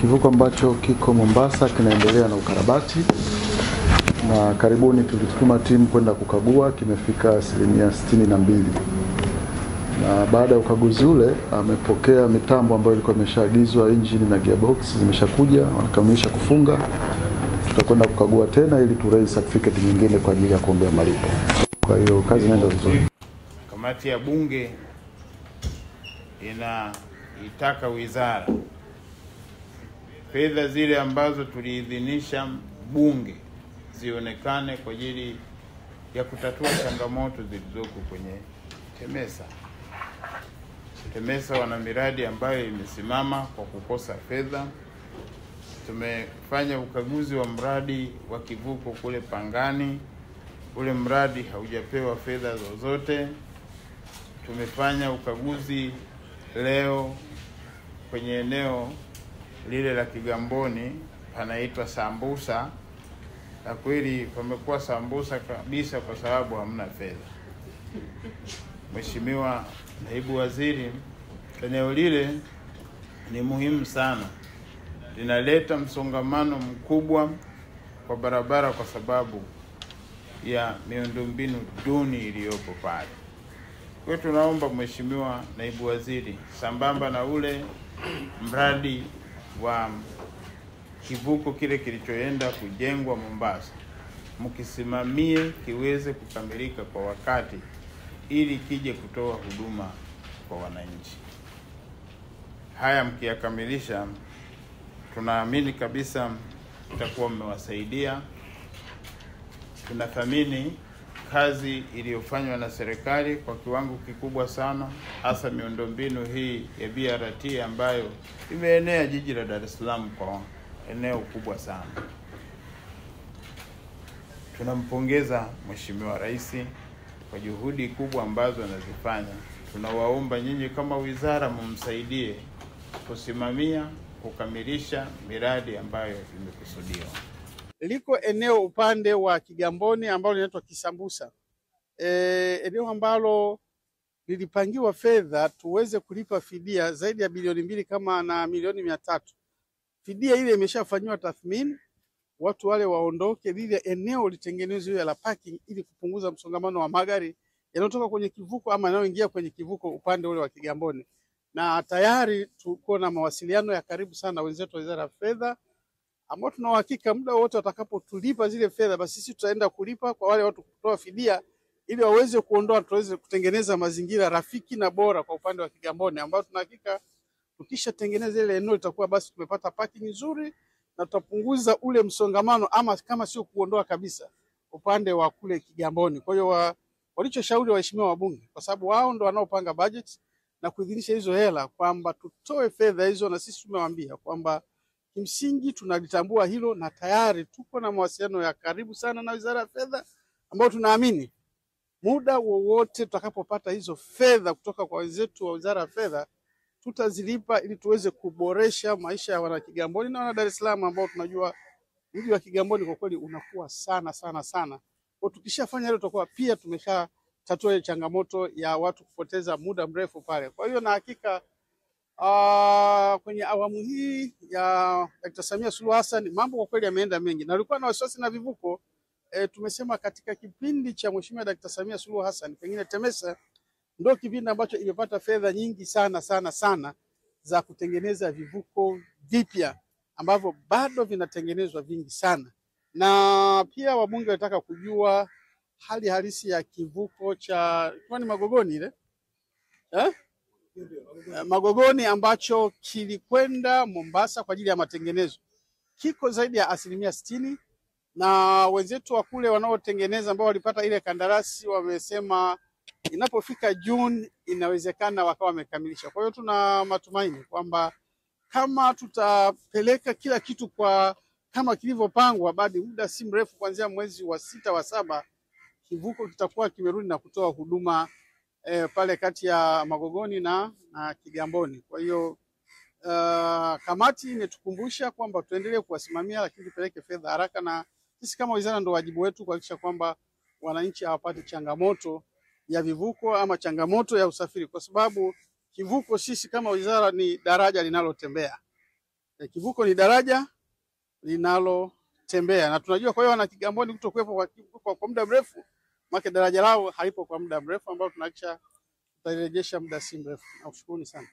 kivuko ambacho kiko Mombasa kinaendelea na ukarabati, na karibuni tulituma timu kwenda kukagua, kimefika 62%. Na baada ya ukaguzi ule amepokea mitambo ambayo ilikuwa imeshaagizwa, engine na gearbox zimeshakuja, wanakamilisha kufunga. Tutakwenda kukagua tena ili tu raise certificate nyingine kwa ajili ya kuombea malipo. Kwa hiyo kazi inaenda vizuri. Kamati ya Bunge inaitaka wizara fedha zile ambazo tuliidhinisha Bunge zionekane kwa ajili ya kutatua changamoto zilizoko kwenye TEMESA. TEMESA wana miradi ambayo imesimama kwa kukosa fedha. Tumefanya ukaguzi wa mradi wa kivuko kule Pangani. Ule mradi haujapewa fedha zozote. Tumefanya ukaguzi leo kwenye eneo lile la Kigamboni, panaitwa Sambusa. Na kweli pamekuwa Sambusa kabisa kwa sababu hamna fedha. Mheshimiwa Naibu Waziri, eneo lile ni muhimu sana. Linaleta msongamano mkubwa kwa barabara kwa sababu ya miundombinu duni iliyopo pale. Kwa hiyo tunaomba Mheshimiwa Naibu Waziri, sambamba na ule mradi wa kivuko kile kilichoenda kujengwa Mombasa, mkisimamie kiweze kukamilika kwa wakati ili kije kutoa huduma kwa wananchi. Haya mkiyakamilisha, tunaamini kabisa mtakuwa mmewasaidia. Tunathamini kazi iliyofanywa na serikali kwa kiwango kikubwa sana, hasa miundombinu hii ya BRT ambayo imeenea jiji la Dar es Salaam kwa eneo kubwa sana. Tunampongeza Mheshimiwa Rais kwa juhudi kubwa ambazo anazifanya. Tunawaomba nyinyi kama wizara mumsaidie kusimamia kukamilisha miradi ambayo imekusudiwa. Liko eneo upande wa Kigamboni ambalo linaitwa Kisambusa. Eneo ambalo lilipangiwa fedha tuweze kulipa fidia zaidi ya bilioni 2 kama na milioni 300. Fidia ile imeshafanywa tathmini, watu wale waondoke, lile eneo litengenezwe la parking ili kupunguza msongamano wa magari yanayotoka kwenye kivuko ama yanayoingia kwenye kivuko upande ule wa Kigamboni. Na tayari tuko na mawasiliano ya karibu sana wenzetu wa Wizara ya Fedha, ambao tuna uhakika muda wote watakapotulipa zile fedha, basi sisi tutaenda kulipa kwa wale watu kutoa fidia ili waweze kuondoa, tuweze kutengeneza mazingira rafiki na bora kwa upande wa Kigamboni, ambao tuna hakika tukishatengeneza ile eneo litakuwa basi tumepata parking nzuri na tutapunguza ule msongamano, ama kama sio kuondoa kabisa upande wa kule Kigamboni. Kwa hiyo walichoshauri waheshimiwa wabunge, kwa sababu wao ndio wanaopanga budget na kuidhinisha hizo hela, kwamba tutoe fedha hizo, na sisi tumewaambia kwamba kimsingi tunalitambua hilo na tayari tuko na mawasiliano ya karibu sana na Wizara ya Fedha, ambao tunaamini muda wowote tutakapopata hizo fedha kutoka kwa wenzetu wa Wizara ya Fedha tutazilipa ili tuweze kuboresha maisha ya wana Kigamboni na wana Dar es Salaam, ambao tunajua mji wa Kigamboni kwa kweli unakuwa sana. Kwa tukishafanya hilo tutakuwa pia tumeshatatua ile changamoto ya watu kupoteza muda mrefu pale. Kwa hiyo na hakika kwenye awamu hii ya Dr. Samia Suluhu Hassan mambo kwa kweli yameenda mengi, na alikuwa na wasiwasi na vivuko. Tumesema katika kipindi cha Mheshimiwa Dr. Samia Suluhu Hassan pengine TEMESA ndio kipindi ambacho imepata fedha nyingi sana za kutengeneza vivuko vipya ambavyo bado vinatengenezwa vingi sana. Na pia wabunge wanataka kujua hali halisi ya kivuko cha Magogoni ile Magogoni ambacho kilikwenda Mombasa kwa ajili ya matengenezo. Kiko zaidi ya 60%, na wenzetu wa kule wanaotengeneza ambao walipata ile kandarasi wamesema inapofika June inawezekana wakawa wamekamilisha. Kwa hiyo tuna matumaini kwamba kama tutapeleka kila kitu kwa kama kilivyopangwa, baada muda si mrefu kuanzia mwezi wa 6 wa 7 kivuko kitakuwa kimerudi na kutoa huduma pale kati ya Magogoni na Kigamboni. Kwa hiyo kamati imetukumbusha kwamba tuendelee kuwasimamia, lakini tupeleke fedha haraka, na sisi kama wizara ndio wajibu wetu kuhakikisha kwamba wananchi hawapati changamoto ya vivuko ama changamoto ya usafiri, kwa sababu kivuko sisi kama wizara ni daraja linalotembea. Kivuko ni daraja linalotembea, na tunajua kwa hiyo wana Kigamboni kutokuwepo kwa muda mrefu, maana daraja lao halipo kwa muda mrefu, ambao tunahakisha tutairejesha muda si mrefu. Nakushukuru sana.